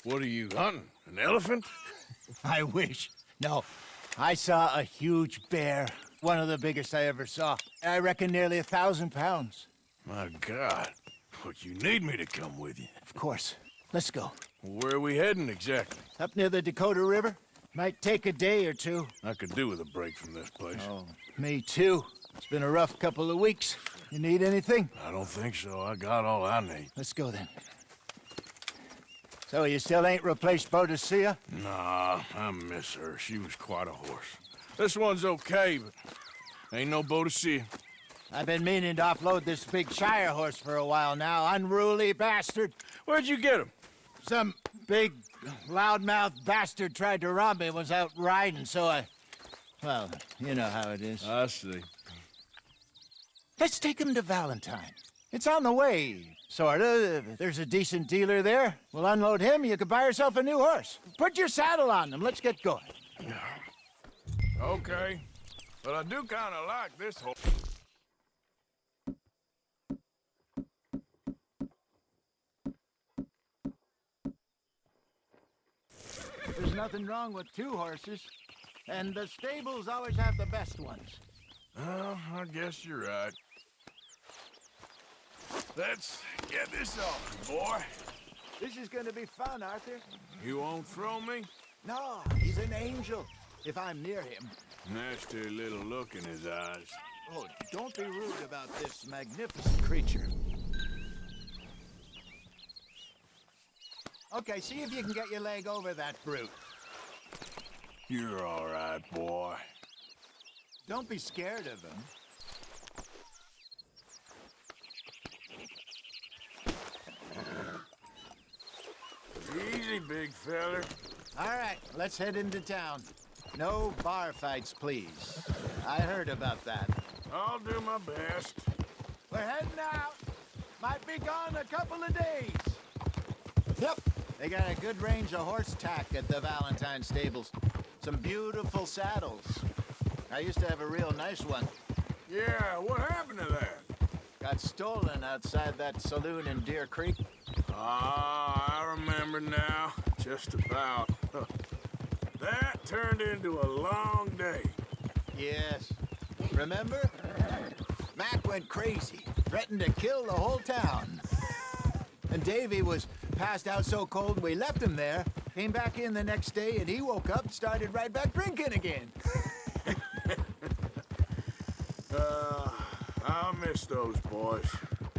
What are you hunting? An elephant? I wish. No, I saw a huge bear. One of the biggest I ever saw. I reckon nearly 1,000 pounds. My God. But you need me to come with you. Of course. Let's go. Where are we heading exactly? Up near the Dakota River. Might take a day or two. I could do with a break from this place. Oh, me too. It's been a rough couple of weeks. You need anything? I don't think so. I got all I need. Let's go then. So you still ain't replaced Boadicea? Nah, I miss her. She was quite a horse. This one's okay, but ain't no Boadicea. I've been meaning to offload this big Shire horse for a while now. Unruly bastard. Where'd you get him? Some big, loudmouth bastard tried to rob me, was out riding, so I... Well, you know how it is. I see. Let's take him to Valentine. It's on the way, sorta. If there's a decent dealer there, we'll unload him, you can buy yourself a new horse. Put your saddle on them, let's get going. Okay. But I do kind of like this horse. There's nothing wrong with two horses, and the stables always have the best ones. Well, I guess you're right. Let's get this off, boy. This is gonna be fun, Arthur. You won't throw me? No, he's an angel, if I'm near him. Nasty little look in his eyes. Oh, don't be rude about this magnificent creature. Okay, see if you can get your leg over that brute. You're all right, boy. Don't be scared of him. Easy, big feller. All right, let's head into town. No bar fights, please. I heard about that. I'll do my best. We're heading out. Might be gone a couple of days. Yep. They got a good range of horse tack at the Valentine stables. Some beautiful saddles. I used to have a real nice one. Yeah, what happened to that? Got stolen outside that saloon in Deer Creek. Ah, I remember now. Just about. That turned into a long day. Yes. Remember? Mac went crazy, threatened to kill the whole town. And Davy was passed out so cold we left him there, came back in the next day, and he woke up and started right back drinking again. I'll miss those boys.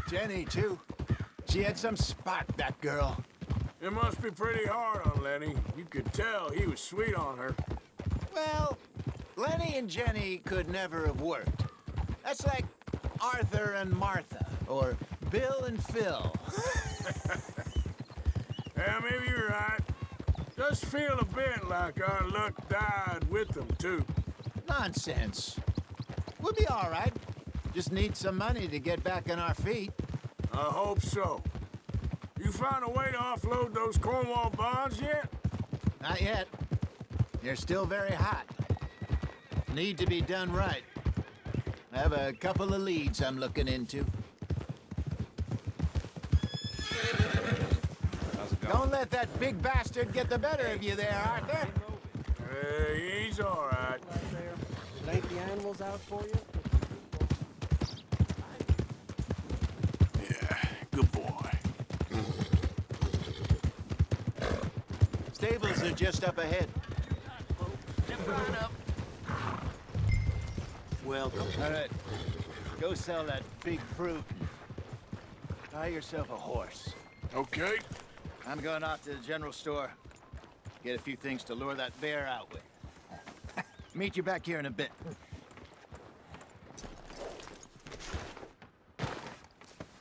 Jenny, too. She had some spark, that girl. It must be pretty hard on Lenny. You could tell he was sweet on her. Well, Lenny and Jenny could never have worked. That's like Arthur and Martha, or Bill and Phil. Yeah, maybe you're right. Does feel a bit like our luck died with them, too. Nonsense. We'll be all right. Just need some money to get back on our feet. I hope so. You found a way to offload those Cornwall bonds yet? Not yet. They're still very hot. Need to be done right. I have a couple of leads I'm looking into. Don't let that big bastard get the better of you there, Arthur. Hey, he's all right. Laid the animals out for you? Yeah, good boy. Stables are just up ahead. Step right up. Welcome. All right. Go sell that big fruit. Buy yourself a horse. Okay. I'm going off to the general store. Get a few things to lure that bear out with. Meet you back here in a bit.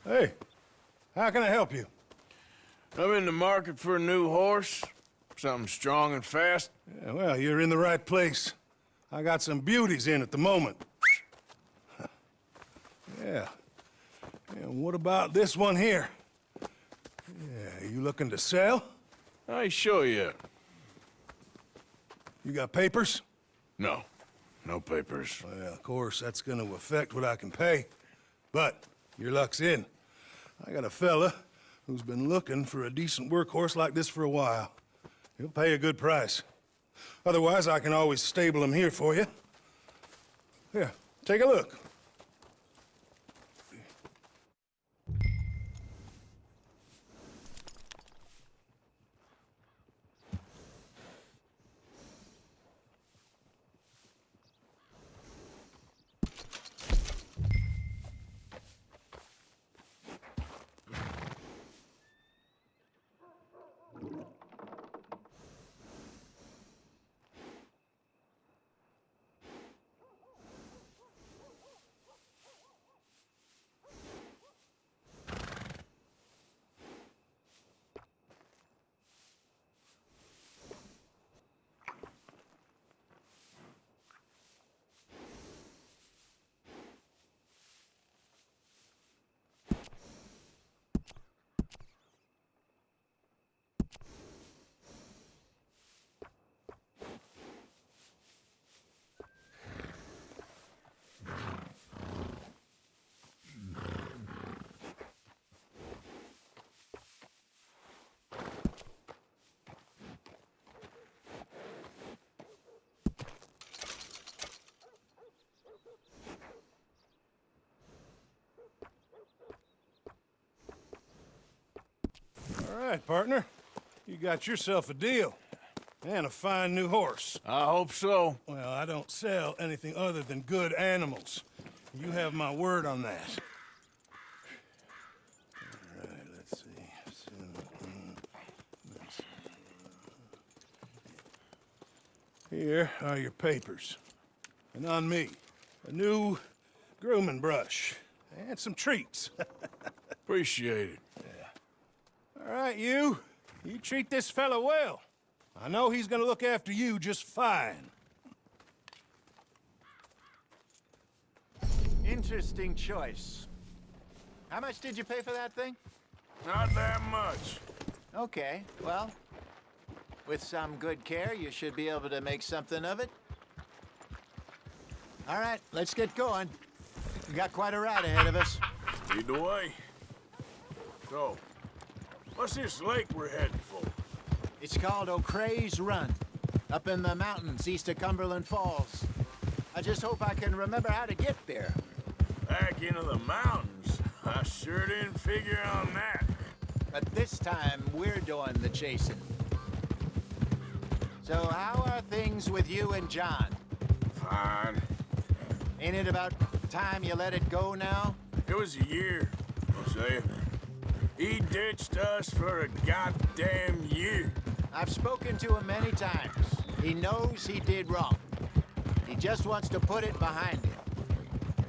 Hey, how can I help you? I'm in the market for a new horse. Something strong and fast. Yeah, well, you're in the right place. I got some beauties in at the moment. Yeah. And what about this one here? Yeah, you looking to sell? I show you. You got papers? No. No papers. Well, of course, that's gonna affect what I can pay. But your luck's in. I got a fella who's been looking for a decent workhorse like this for a while. He'll pay a good price. Otherwise, I can always stable him here for you. Here, take a look. All right, partner. You got yourself a deal. And a fine new horse. I hope so. Well, I don't sell anything other than good animals. You have my word on that. All right, let's see. Here are your papers. And on me, a new grooming brush. And some treats. Appreciate it. All right, you treat this fella well. I know he's gonna look after you just fine. Interesting choice. How much did you pay for that thing? Not that much. Okay, well, with some good care, you should be able to make something of it. All right, let's get going. We got quite a ride ahead of us. Lead the way. So, what's this lake we're heading for? It's called O'Creagh's Run, up in the mountains east of Cumberland Falls. I just hope I can remember how to get there. Back into the mountains? I sure didn't figure on that. But this time, we're doing the chasing. So how are things with you and John? Fine. Ain't it about time you let it go now? It was a year, I'll say. He ditched us for a goddamn year. I've spoken to him many times. He knows he did wrong. He just wants to put it behind him.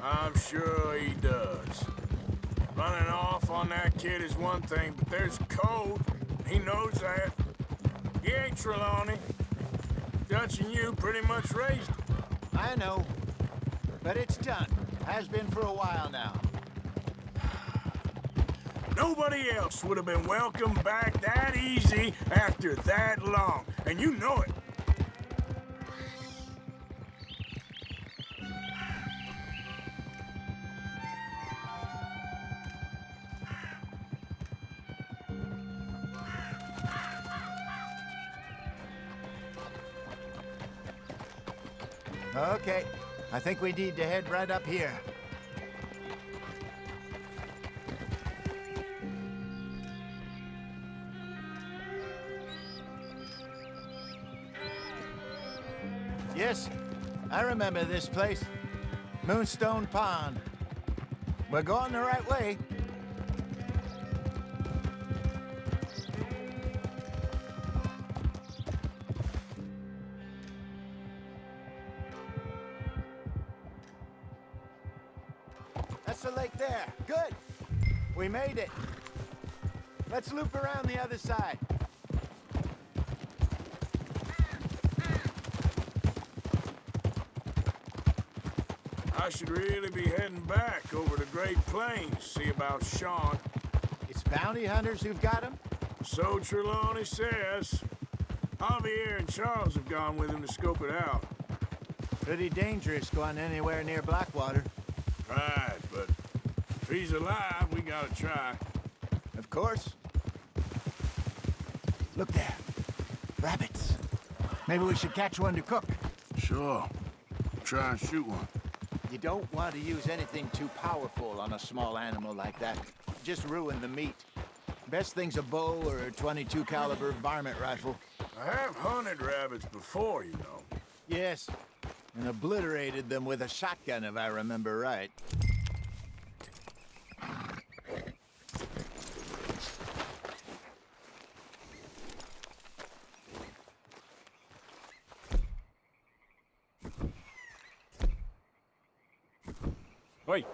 I'm sure he does. Running off on that kid is one thing, but there's code. He knows that. He ain't Trelawney. Dutch and you pretty much raised him. I know. But it's done. Has been for a while now. Nobody else would have been welcomed back that easy after that long, and you know it. Okay. I think we need to head right up here. Yes, I remember this place. Moonstone Pond. We're going the right way. That's the lake there. Good. We made it. Let's loop around the other side. I should really be heading back over the Great Plains, see about Sean. It's bounty hunters who've got him? So Trelawney says. Javier and Charles have gone with him to scope it out. Pretty dangerous going anywhere near Blackwater. Right, but if he's alive, we gotta try. Of course. Look there. Rabbits. Maybe we should catch one to cook. Sure. Try and shoot one. You don't want to use anything too powerful on a small animal like that. Just ruin the meat. Best thing's a bow or a .22 caliber varmint rifle. I have hunted rabbits before, you know. Yes, and obliterated them with a shotgun if I remember right. Wait.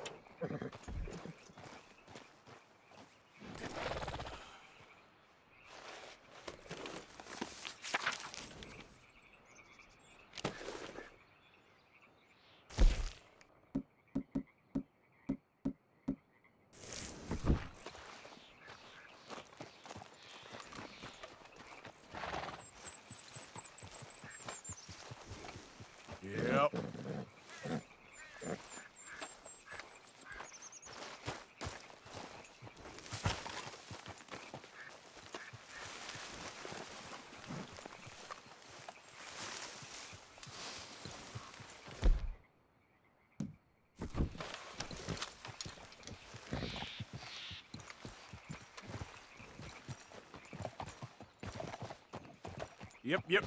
Yep. Yep.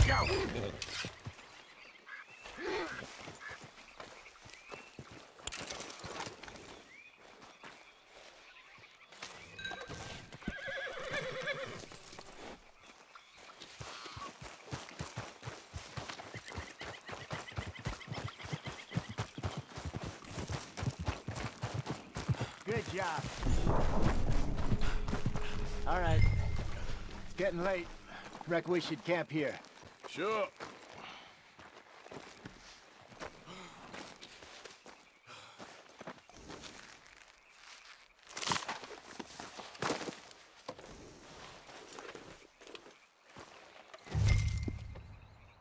Go! Good job. All right. It's getting late. Reckon we should camp here. Sure.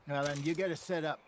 Now then, you get us set up.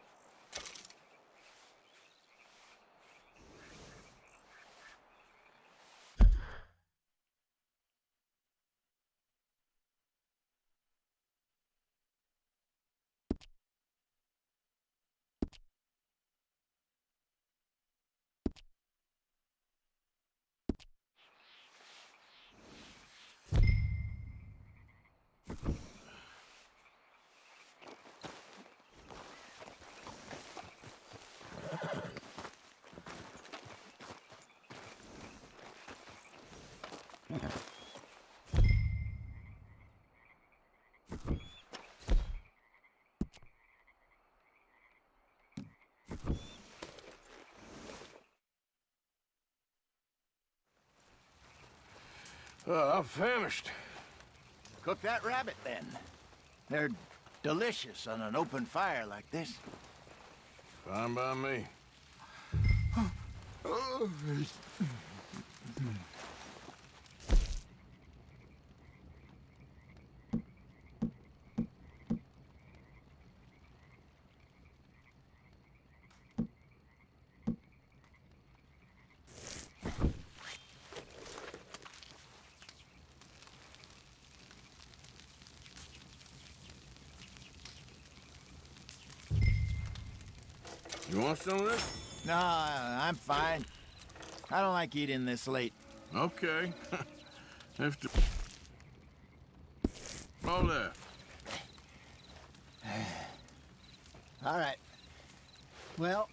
I'm famished. Cook that rabbit, then. They're delicious on an open fire like this. Fine by me. You want some of this? No, I'm fine. I don't like eating this late. Okay. Have to... All there. All right. Well,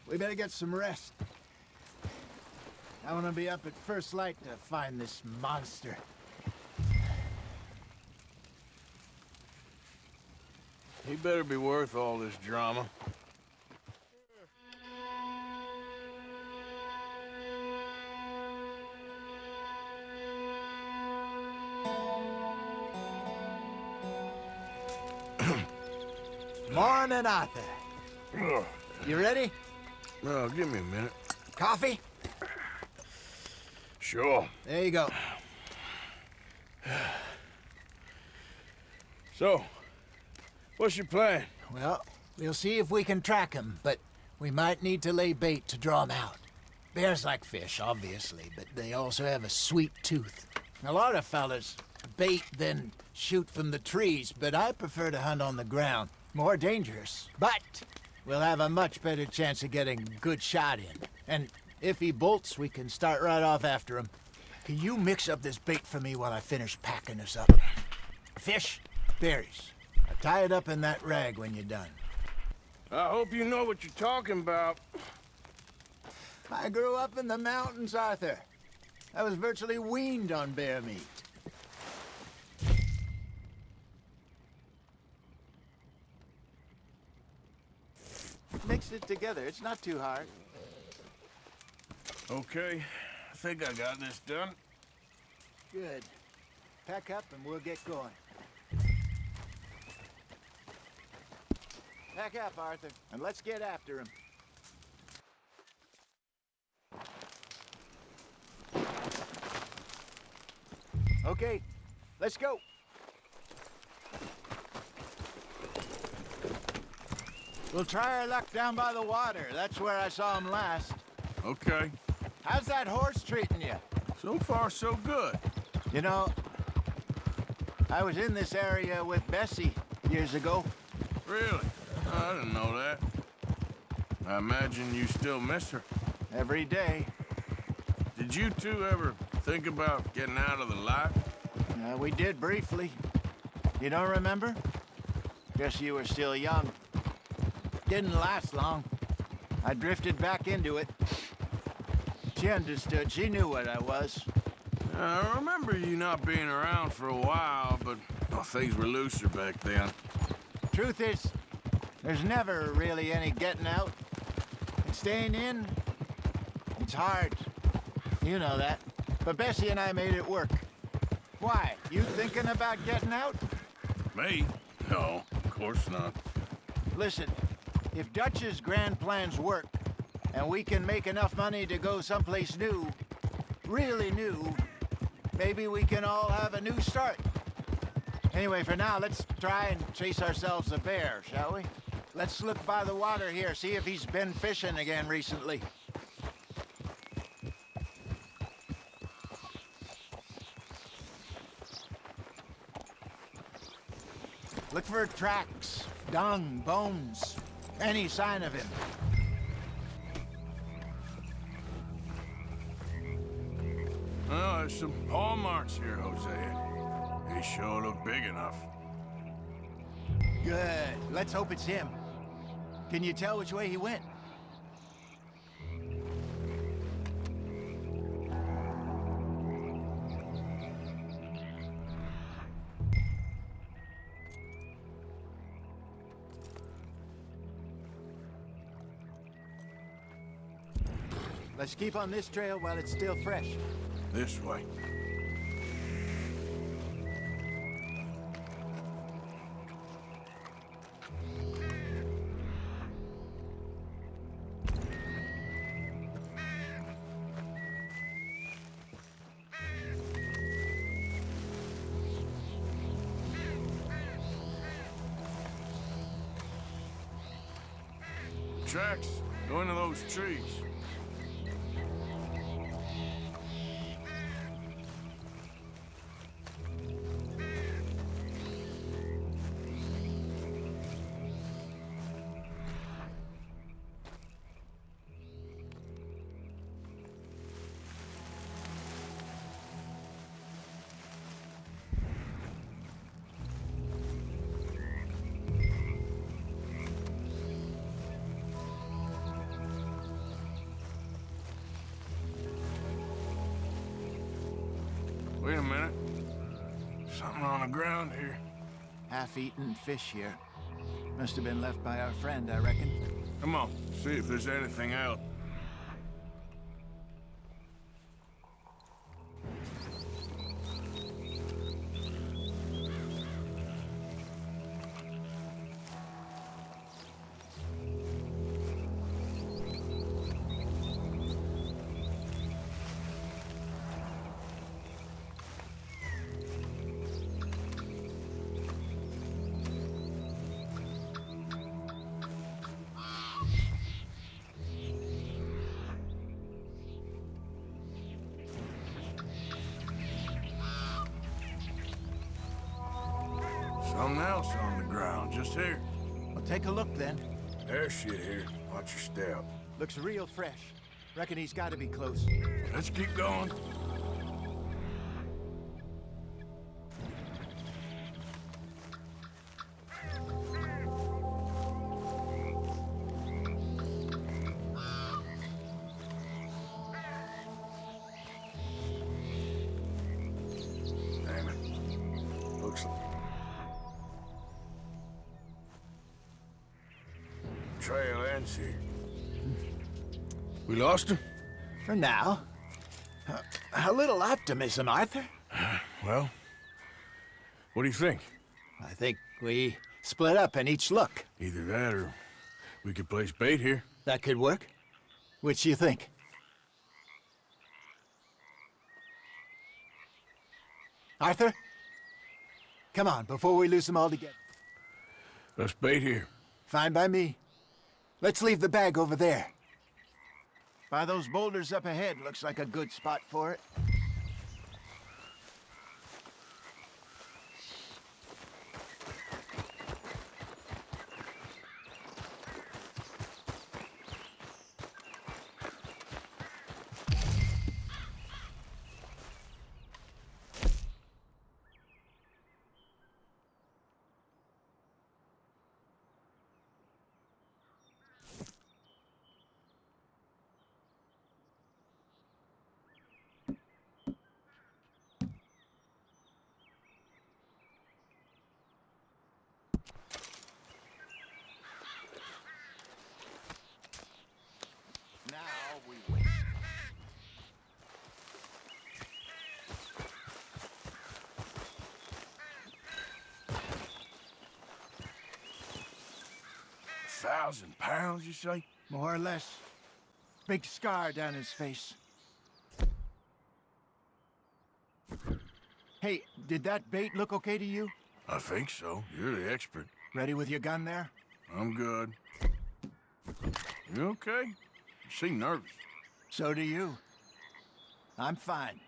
we better get some rest. I want to be up at first light to find this monster. He better be worth all this drama. Morning, Arthur. You ready? Well, give me a minute. Coffee? Sure. There you go. So, what's your plan? Well, we'll see if we can track him, but we might need to lay bait to draw him out. Bears like fish, obviously, but they also have a sweet tooth. A lot of fellas bait then shoot from the trees, but I prefer to hunt on the ground. More dangerous, but we'll have a much better chance of getting a good shot in. And if he bolts, we can start right off after him. Can you mix up this bait for me while I finish packing this up? Fish, berries. I'll tie it up in that rag when you're done. I hope you know what you're talking about. I grew up in the mountains, Arthur. I was virtually weaned on bear meat. Mix it together. It's not too hard. Okay, I think I got this done. Good. Pack up and we'll get going. Pack up, Arthur, and let's get after him. Okay, let's go. We'll try our luck down by the water. That's where I saw him last. Okay. How's that horse treating you? So far, so good. You know, I was in this area with Bessie years ago. Really? I didn't know that. I imagine you still miss her. Every day. Did you two ever think about getting out of the life? We did briefly. You don't remember? Guess you were still young. Didn't last long. I drifted back into it. She understood. She knew what I was. I remember you not being around for a while, but things were looser back then. Truth is, there's never really any getting out. And staying in, it's hard. You know that. But Bessie and I made it work. Why? You thinking about getting out? Me? No, of course not. Listen, if Dutch's grand plans work, and we can make enough money to go someplace new, really new, maybe we can all have a new start. Anyway, for now, let's try and chase ourselves a bear, shall we? Let's look by the water here, see if he's been fishing again recently. Look for tracks, dung, bones, any sign of him. Well, there's some paw marks here, Hosea. They sure look big enough. Good. Let's hope it's him. Can you tell which way he went? Let's keep on this trail while it's still fresh. This way. Tracks go into those trees. Wait a minute. Something on the ground here. Half-eaten fish here. Must have been left by our friend, I reckon. Come on, see if there's anything out. Something else on the ground, just here. Well, take a look then. There's shit here. Watch your step. Looks real fresh. Reckon he's got to be close. Let's keep going. Damn it. Looks like... Trail ends here. We lost him? For now. A little optimism, Arthur. Well, what do you think? I think we split up and each look. Either that or we could place bait here. That could work. Which you think? Arthur? Come on, before we lose them all together. Let's bait here. Fine by me. Let's leave the bag over there. By those boulders up ahead, looks like a good spot for it. Now we wait. £1,000, you say? More or less. Big scar down his face. Hey, did that bait look okay to you? I think so. You're the expert. Ready with your gun there? I'm good. You okay? You seem nervous. So do you. I'm fine.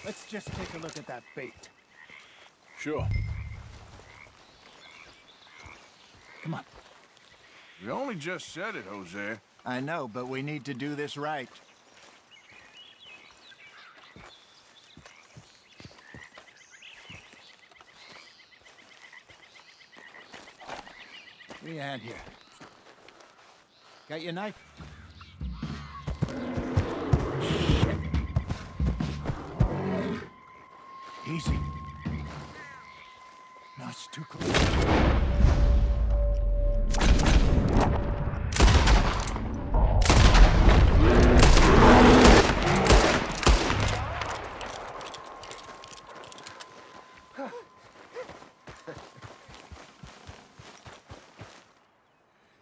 Let's just take a look at that bait. Sure. Come on. You only just said it, Jose. I know, but we need to do this right. Give me a hand here. Got your knife? Shit. Easy. No, it's too close.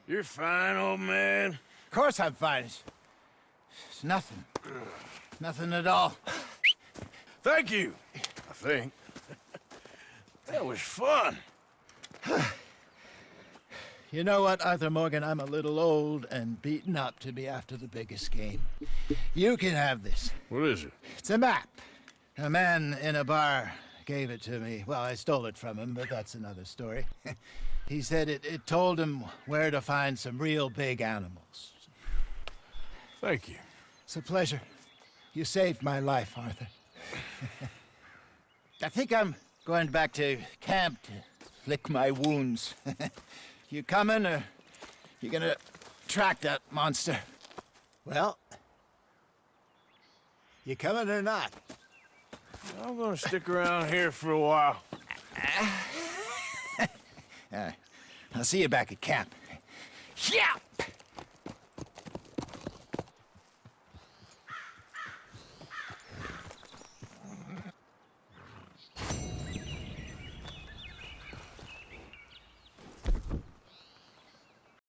You're fine, old man. Of course I'm fine. It's nothing. Nothing at all. Thank you, I think. That was fun. You know what, Arthur Morgan? I'm a little old and beaten up to be after the biggest game. You can have this. What is it? It's a map. A man in a bar gave it to me. Well, I stole it from him, but that's another story. He said it told him where to find some real big animals. Thank you. It's a pleasure. You saved my life, Arthur. I think I'm going back to camp to lick my wounds. You coming, or you gonna track that monster? Well, you coming or not? I'm gonna stick around here for a while. All right. I'll see you back at camp. Yeah!